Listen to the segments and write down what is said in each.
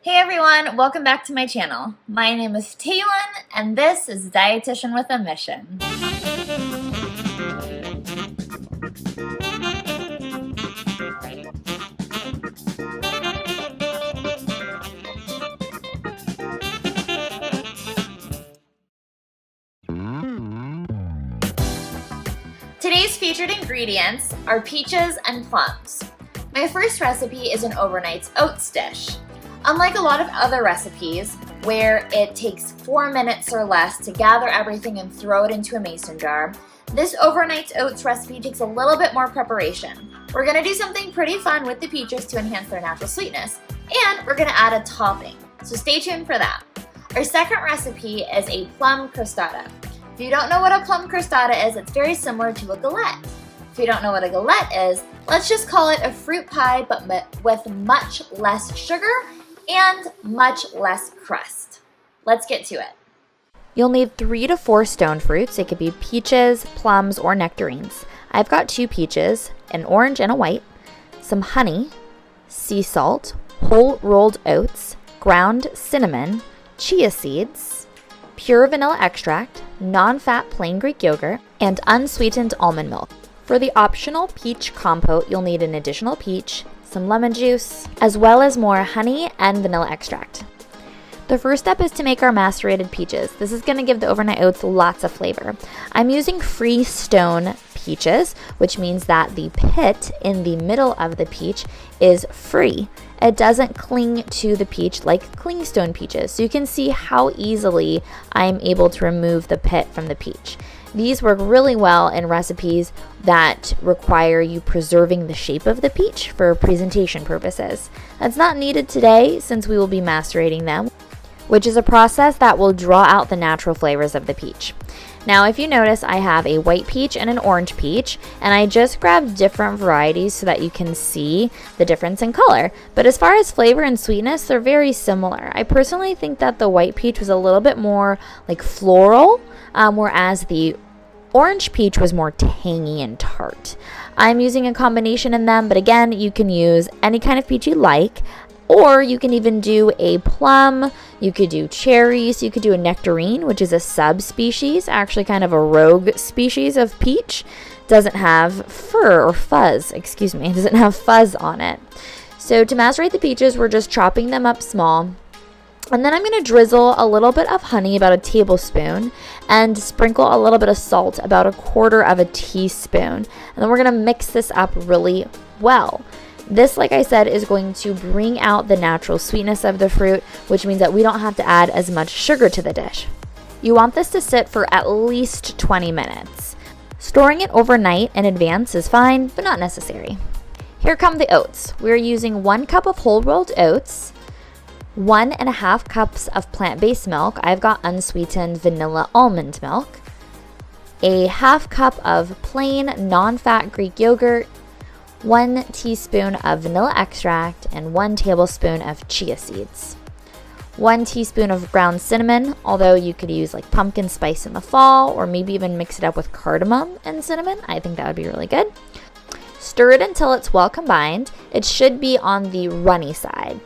Hey everyone, welcome back to my channel. My name is Taylin, and this is Dietitian with a Mission. Today's featured ingredients are peaches and plums. My first recipe is an overnight oats dish. Unlike a lot of other recipes where it takes 4 minutes or less to gather everything and throw it into a mason jar, this overnight oats recipe takes a little bit more preparation. We're going to do something pretty fun with the peaches to enhance their natural sweetness, and we're going to add a topping, so stay tuned for that. Our second recipe is a plum crostata. If you don't know what a plum crostata is, it's very similar to a galette. If you don't know what a galette is, let's just call it a fruit pie but with much less sugar and much less crust. Let's get to it. You'll need 3 to 4 stone fruits. It could be peaches, plums, or nectarines. I've got 2 peaches, an orange and a white, some honey, sea salt, whole rolled oats, ground cinnamon, chia seeds, pure vanilla extract, non-fat plain Greek yogurt, and unsweetened almond milk. For the optional peach compote, you'll need an additional peach, some lemon juice, as well as more honey and vanilla extract. The first step is to make our macerated peaches. This is going to give the overnight oats lots of flavor. I'm using free stone peaches, which means that the pit in the middle of the peach is free. It doesn't cling to the peach like clingstone peaches, so you can see how easily I'm able to remove the pit from the peach. These work really well in recipes that require you preserving the shape of the peach for presentation purposes. That's not needed today since we will be macerating them, which is a process that will draw out the natural flavors of the peach. Now, if you notice, I have a white peach and an orange peach, and I just grabbed different varieties so that you can see the difference in color. But as far as flavor and sweetness, they're very similar. I personally think that the white peach was a little bit more like floral, whereas the orange peach was more tangy and tart. I'm using a combination in them, but again, you can use any kind of peach you like, or you can even do a plum, you could do cherries, you could do a nectarine, which is a subspecies, actually kind of a rogue species of peach. Doesn't have doesn't have fuzz on it. So to macerate the peaches, we're just chopping them up small. And then I'm going to drizzle a little bit of honey, about a tablespoon, and sprinkle a little bit of salt, about 1/4 teaspoon. And then we're going to mix this up really well. This, like I said, is going to bring out the natural sweetness of the fruit, which means that we don't have to add as much sugar to the dish. You want this to sit for at least 20 minutes. Storing it overnight in advance is fine, but not necessary. Here come the oats. We're using 1 cup of whole rolled oats, 1.5 cups of plant-based milk. I've got unsweetened vanilla almond milk, a 1/2 cup of plain non-fat Greek yogurt, 1 teaspoon of vanilla extract, and 1 tablespoon of chia seeds. 1 teaspoon of ground cinnamon, although you could use like pumpkin spice in the fall, or maybe even mix it up with cardamom and cinnamon. I think that would be really good. Stir it until it's well combined. It should be on the runny side.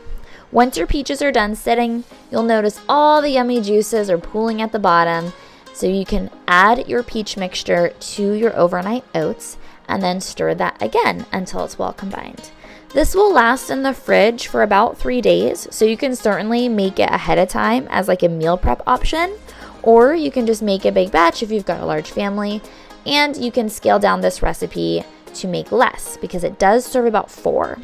Once your peaches are done sitting, you'll notice all the yummy juices are pooling at the bottom, so you can add your peach mixture to your overnight oats and then stir that again until it's well combined. This will last in the fridge for about 3 days, so you can certainly make it ahead of time as like a meal prep option, or you can just make a big batch if you've got a large family, and you can scale down this recipe to make less because it does serve about 4.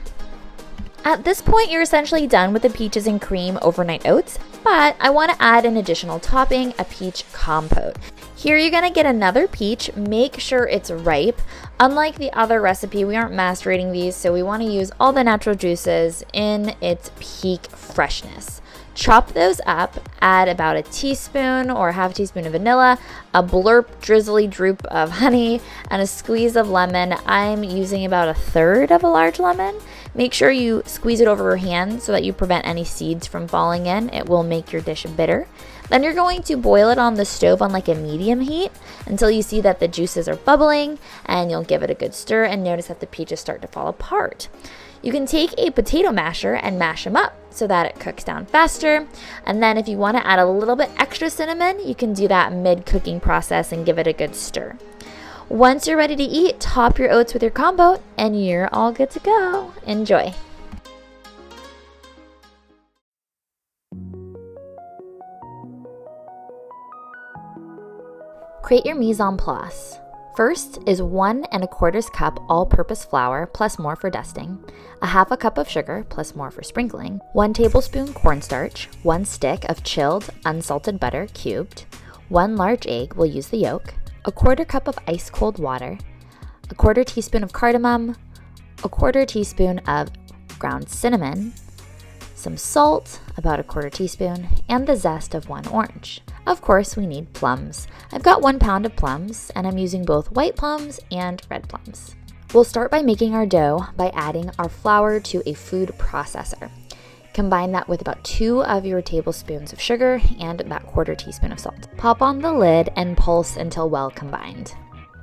At this point, you're essentially done with the peaches and cream overnight oats, but I want to add an additional topping, a peach compote. Here you're going to get another peach. Make sure it's ripe. Unlike the other recipe, we aren't macerating these, so we want to use all the natural juices in its peak freshness. Chop those up, add about a teaspoon or 1/2 teaspoon of vanilla, a blurp drizzly droop of honey, and a squeeze of lemon. I'm using about 1/3 of a large lemon. Make sure you squeeze it over your hand so that you prevent any seeds from falling in. It will make your dish bitter. Then you're going to boil it on the stove on like a medium heat until you see that the juices are bubbling, and you'll give it a good stir and notice that the peaches start to fall apart. You can take a potato masher and mash them up so that it cooks down faster. And then if you want to add a little bit extra cinnamon, you can do that mid-cooking process and give it a good stir. Once you're ready to eat, top your oats with your combo and you're all good to go. Enjoy. Create your mise en place. First is 1 1/4 cup all-purpose flour plus more for dusting, a 1/2 cup of sugar plus more for sprinkling, 1 tablespoon cornstarch, 1 stick of chilled unsalted butter cubed, 1 large egg, we'll use the yolk, a 1/4 cup of ice cold water, a 1/4 teaspoon of cardamom, a 1/4 teaspoon of ground cinnamon, some salt, about a 1/4 teaspoon, and the zest of 1 orange. Of course, we need plums. I've got 1 pound of plums, and I'm using both white plums and red plums. We'll start by making our dough by adding our flour to a food processor. Combine that with about 2 of your tablespoons of sugar and that 1/4 teaspoon of salt. Pop on the lid and pulse until well combined.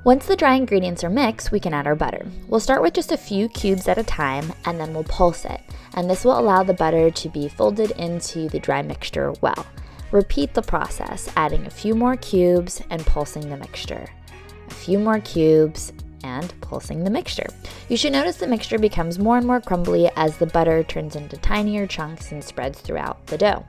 Once the dry ingredients are mixed, we can add our butter. We'll start with just a few cubes at a time, and then we'll pulse it. And this will allow the butter to be folded into the dry mixture well. Repeat the process, adding a few more cubes and pulsing the mixture. A few more cubes and pulsing the mixture. You should notice the mixture becomes more and more crumbly as the butter turns into tinier chunks and spreads throughout the dough.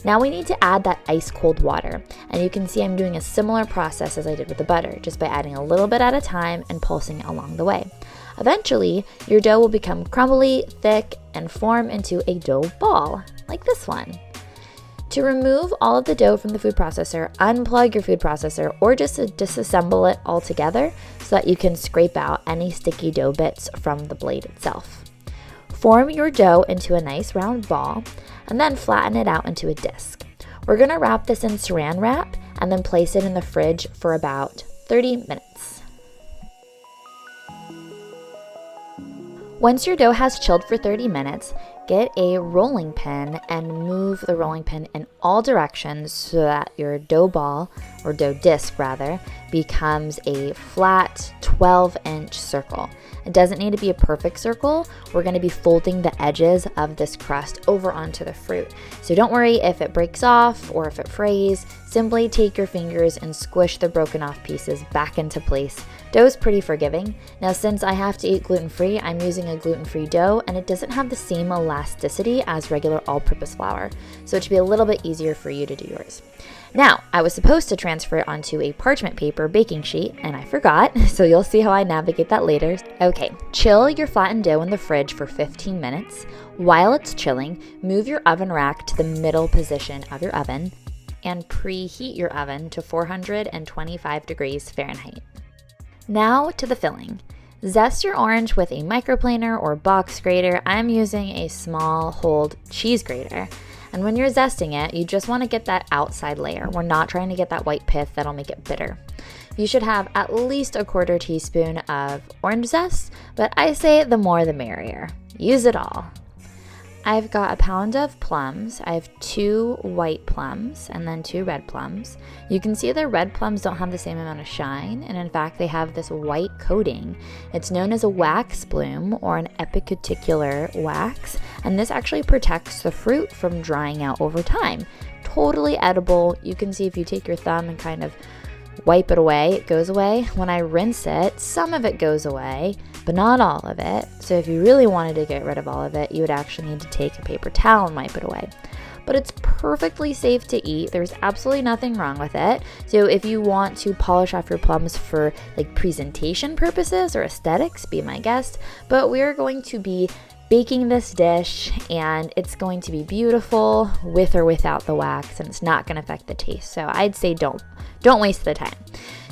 Now we need to add that ice cold water, and you can see I'm doing a similar process as I did with the butter, just by adding a little bit at a time and pulsing along the way. Eventually, your dough will become crumbly, thick, and form into a dough ball, like this one. To remove all of the dough from the food processor, unplug your food processor or just disassemble it altogether so that you can scrape out any sticky dough bits from the blade itself. Form your dough into a nice round ball and then flatten it out into a disc. We're going to wrap this in saran wrap and then place it in the fridge for about 30 minutes. Once your dough has chilled for 30 minutes, get a rolling pin and move the rolling pin in all directions so that your dough ball, or dough disc rather, becomes a flat 12-inch circle. It doesn't need to be a perfect circle. We're going to be folding the edges of this crust over onto the fruit. So don't worry if it breaks off or if it frays. Simply take your fingers and squish the broken off pieces back into place. Dough is pretty forgiving. Now, since I have to eat gluten-free, I'm using a gluten-free dough, and it doesn't have the same elasticity as regular all-purpose flour, so it should be a little bit easier for you to do yours. Now, I was supposed to transfer it onto a parchment paper baking sheet, and I forgot, so you'll see how I navigate that later. Okay, chill your flattened dough in the fridge for 15 minutes. While it's chilling, move your oven rack to the middle position of your oven and preheat your oven to 425 degrees Fahrenheit. Now to the filling. Zest your orange with a microplaner or box grater. I'm using a small hold cheese grater. And when you're zesting it, you just want to get that outside layer. We're not trying to get that white pith that'll make it bitter. You should have at least a 1/4 teaspoon of orange zest, but I say the more the merrier. Use it all. I've got a pound of plums. I have 2 white plums and then 2 red plums. You can see the red plums don't have the same amount of shine, and in fact they have this white coating. It's known as a wax bloom or an epicuticular wax, and this actually protects the fruit from drying out over time. Totally edible. You can see if you take your thumb and kind of wipe it away, it goes away. When I rinse it, some of it goes away, but not all of it. So if you really wanted to get rid of all of it, you would actually need to take a paper towel and wipe it away. But it's perfectly safe to eat. There's absolutely nothing wrong with it. So if you want to polish off your plums for like presentation purposes or aesthetics, be my guest. But we're going to be baking this dish, and it's going to be beautiful with or without the wax, and it's not going to affect the taste. So I'd say don't waste the time.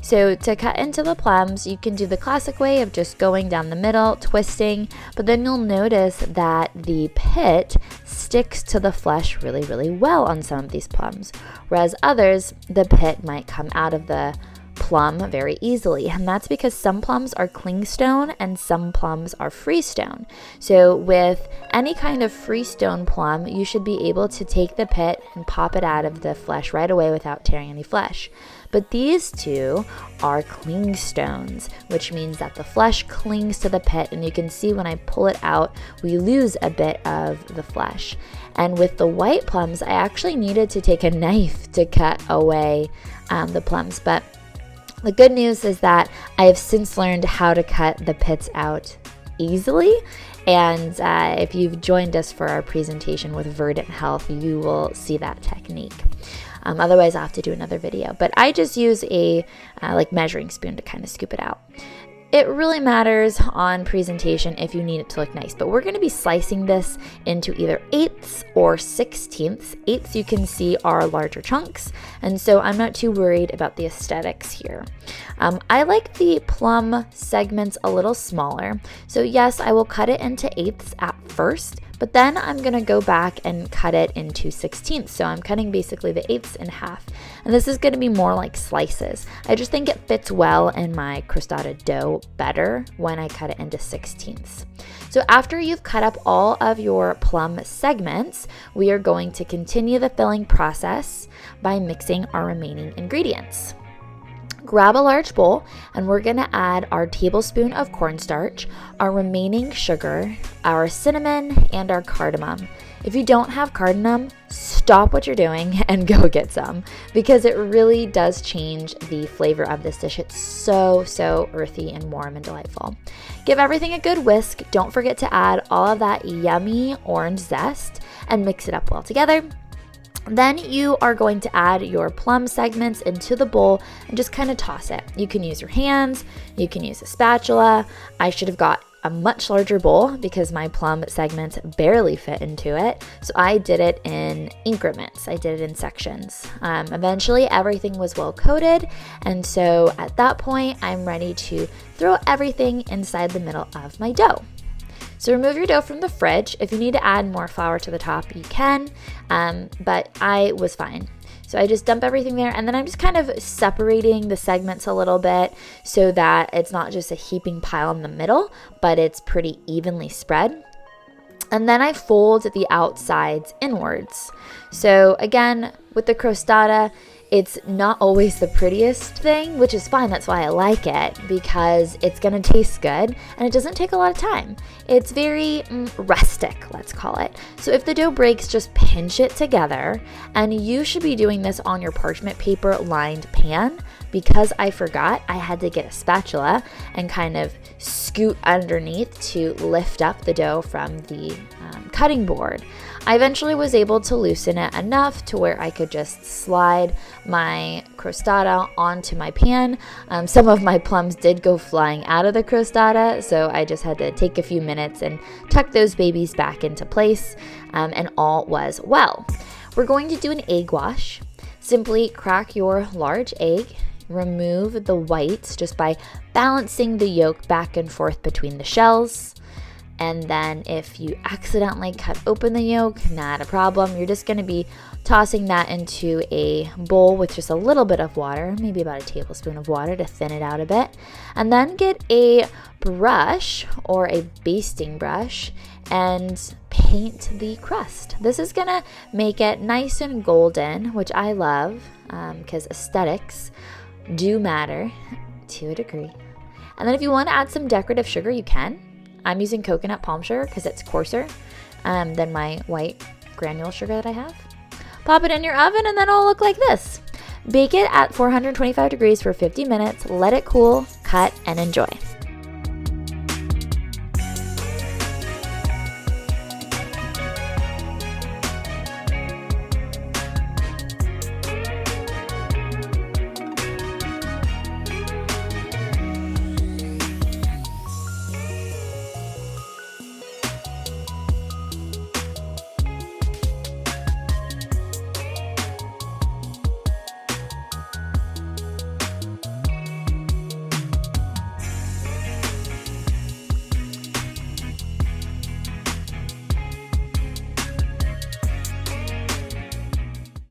So to cut into the plums, you can do the classic way of just going down the middle, twisting, but then you'll notice that the pit sticks to the flesh really, really well on some of these plums, whereas others, the pit might come out of the plum very easily, and that's because some plums are clingstone and some plums are freestone. So with any kind of freestone plum, you should be able to take the pit and pop it out of the flesh right away without tearing any flesh. But these two are clingstones, which means that the flesh clings to the pit, and you can see when I pull it out, we lose a bit of the flesh. And with the white plums, I actually needed to take a knife to cut away the plums, but the good news is that I have since learned how to cut the pits out easily. And if you've joined us for our presentation with Verdant Health, you will see that technique. Otherwise, I'll have to do another video. But I just use a measuring spoon to kind of scoop it out. It really matters on presentation if you need it to look nice, but we're going to be slicing this into either 1/8 or 1/16. 1/8 you can see are larger chunks, and so I'm not too worried about the aesthetics here. I like the plum segments a little smaller, so yes, I will cut it into 1/8 at first, but then I'm going to go back and cut it into 1/16. So I'm cutting basically the 1/8 in half. And this is going to be more like slices. I just think it fits well in my crostata dough better when I cut it into 1/16. So after you've cut up all of your plum segments, we are going to continue the filling process by mixing our remaining ingredients. Grab a large bowl, and we're going to add our tablespoon of cornstarch, our remaining sugar, our cinnamon, and our cardamom. If you don't have cardamom, stop what you're doing and go get some, because it really does change the flavor of this dish. It's so earthy and warm and delightful. Give everything a good whisk. Don't forget to add all of that yummy orange zest and mix it up well together. Then you are going to add your plum segments into the bowl and just kind of toss it. You can use your hands, you can use a spatula. I should have got a much larger bowl because my plum segments barely fit into it. So I did it in increments. I did it in sections. Eventually everything was well coated. And so at that point, I'm ready to throw everything inside the middle of my dough. So remove your dough from the fridge. If you need to add more flour to the top, you can, but I was fine. So I just dump everything there, and then I'm just kind of separating the segments a little bit so that it's not just a heaping pile in the middle, but it's pretty evenly spread. And then I fold the outsides inwards. So again, with the crostata, it's not always the prettiest thing, which is fine. That's why I like it, because it's going to taste good and it doesn't take a lot of time. It's very rustic, let's call it. So if the dough breaks, just pinch it together, and you should be doing this on your parchment paper lined pan. Because I forgot, I had to get a spatula and kind of scoot underneath to lift up the dough from the cutting board. I eventually was able to loosen it enough to where I could just slide my crostata onto my pan. Some of my plums did go flying out of the crostata, so I just had to take a few minutes and tuck those babies back into place, and all was well. We're going to do an egg wash. Simply crack your large egg. Remove the whites just by balancing the yolk back and forth between the shells. And then if you accidentally cut open the yolk, not a problem. You're just going to be tossing that into a bowl with just a little bit of water, maybe about a tablespoon of water to thin it out a bit. And then get a brush or a basting brush and paint the crust. This is going to make it nice and golden, which I love because aesthetics do matter to a degree. And then if you want to add some decorative sugar, you can. I'm using coconut palm sugar because it's coarser than my white granule sugar that I have. Pop it in your oven and then it'll look like this. Bake it at 425 degrees for 50 minutes, let it cool, cut, and enjoy.